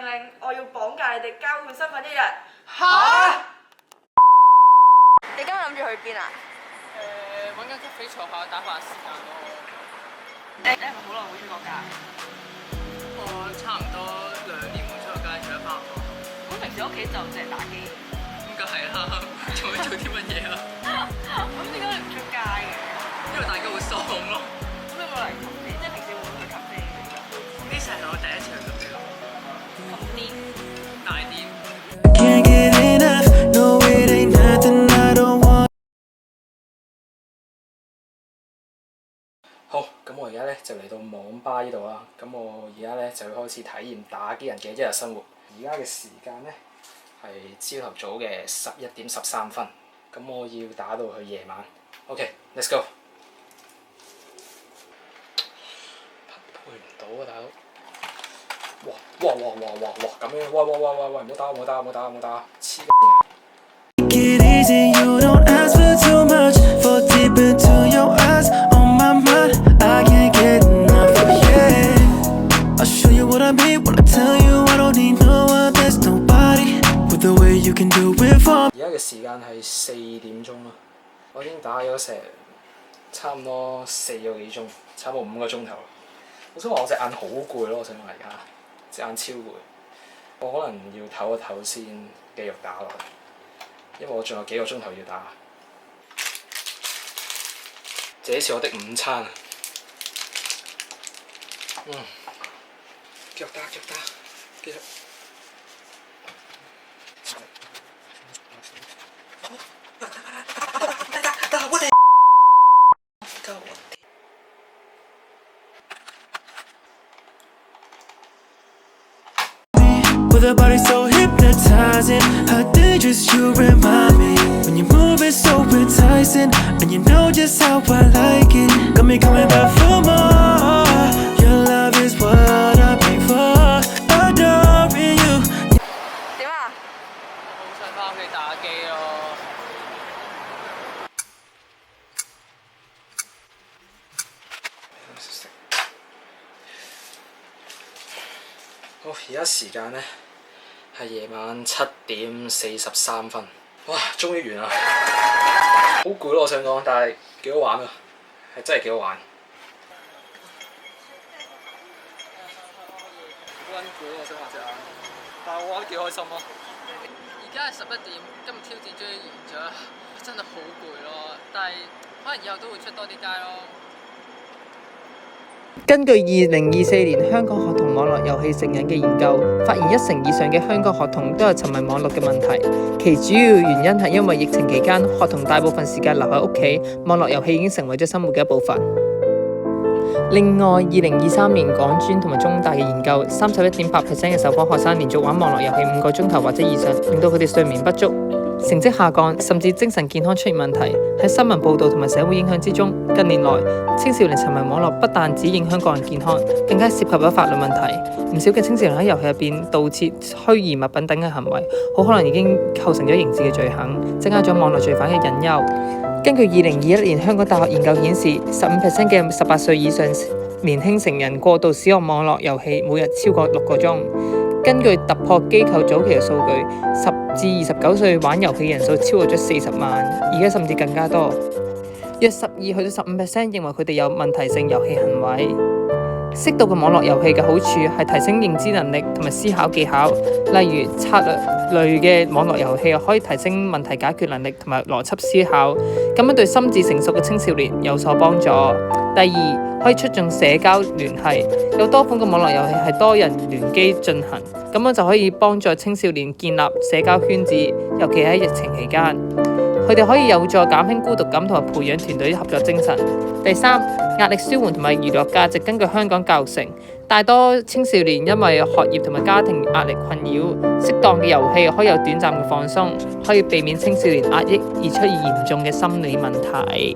命令，我要綁架你哋交換身份一日。嚇！你今日諗住去邊啊？揾間 cafe 坐下打發時間咯。你係咪好耐冇出過街？我差唔多2年冇出過街，除咗返學。咁平時屋企就淨係打機。咁梗係啦，仲會做啲乜嘢啊？咁點解你唔出街嘅？因為大家好爽咯。咁你有冇嚟咖啡？即係平時會唔會去咖啡？呢成係我第一次去咖啡咯。咁癲？大啲。Can't get enough, no it ain't nothing I don't want. 好，咁我而家咧就嚟到網吧呢度啦。咁我而家咧就要開始體驗打機人嘅一日生活。而家嘅時間咧係朝頭早嘅11:13。咁我要打到去夜晚。OK，let's go。配唔到啊，大佬！哇！咁樣，喂！唔好打！黐線！ Take it easy, you don't ask for too much. Fall deep into your eyes, on my mind. I can't get enough of you. I'll show you what I mean when I tell you I don't need no one. There's nobody with the way you can do it for me. 而家嘅時間係4點鐘啦，我已經打咗成差唔多4個幾鐘，差唔多5個鐘頭。我想話我隻眼好攰咯，我想話而家隻眼超攰，我可能要唞一唞先繼續打落去，因為我仲有幾個鐘頭要打。這是我的午餐。繼續打，繼續。With a body so hypnotizing, how dangerous you remind me. When you move it so enticing, and you know just how I like it. Got me coming back for more. Your love is what I pray for. Adoring you. 點啊？我好想返屋企打機咯。好，而家時間咧係夜晚7:43。哇，終於完啦！好攰咯，我想講，但係幾好玩啊，係真係幾好玩。好撚攰咯，我想話隻眼，但係我玩得幾開心咯。而家係11點，今日挑戰終於完咗，真係好攰咯。但係可能以後都會出多啲街咯。根據2024年香港學童網絡遊戲成癮嘅研究，發現1成以上嘅香港學童都有沉迷網絡嘅問題。其主要原因係因為疫情期間，學童大部分時間留喺屋企，網絡遊戲已經成為咗生活嘅一部分。另外，2023年港專同埋中大嘅研究，31.8% 嘅受訪學生連續玩網絡遊戲5個鐘頭或者以上，令到佢哋睡眠不足、成績下降，甚至精神健康出現問題。喺新聞報導同埋社會影響之中，近年來青少年沉迷網絡不但只影響個人健康，更加涉及咗法律問題。唔少嘅青少年喺遊戲入邊盜竊虛擬物品等嘅行為，好可能已經構成咗刑事嘅罪行，增加咗網絡罪犯嘅隱憂。根據2021年香港大學研究顯示，15% 嘅18歲以上年輕成人過度使用網絡遊戲，每日超過6個鐘。根據突破機構早期嘅數據，10至29歲玩遊戲人數超過咗40萬，而家甚至更加多。約12去到15% 認為佢哋有問題性遊戲行為。適度嘅網絡遊戲嘅好處係提升認知能力同埋思考技巧，例如策略類嘅網絡遊戲可以提升問題解決能力同埋邏輯思考，咁樣對心智成熟嘅青少年有所幫助。第二，可以促進社交聯繫，有多款嘅網絡遊戲係多人聯機進行，咁樣就可以幫助青少年建立社交圈子，尤其喺疫情期間。佢哋可以有助減輕孤獨感同埋培養團隊合作精神。第三，壓力舒緩同埋娛樂價值。根據香港教育城，大多青少年因為學業同埋家庭壓力困擾，適當嘅遊戲可以有短暫嘅放鬆，可以避免青少年壓抑而出現嚴重嘅心理問題。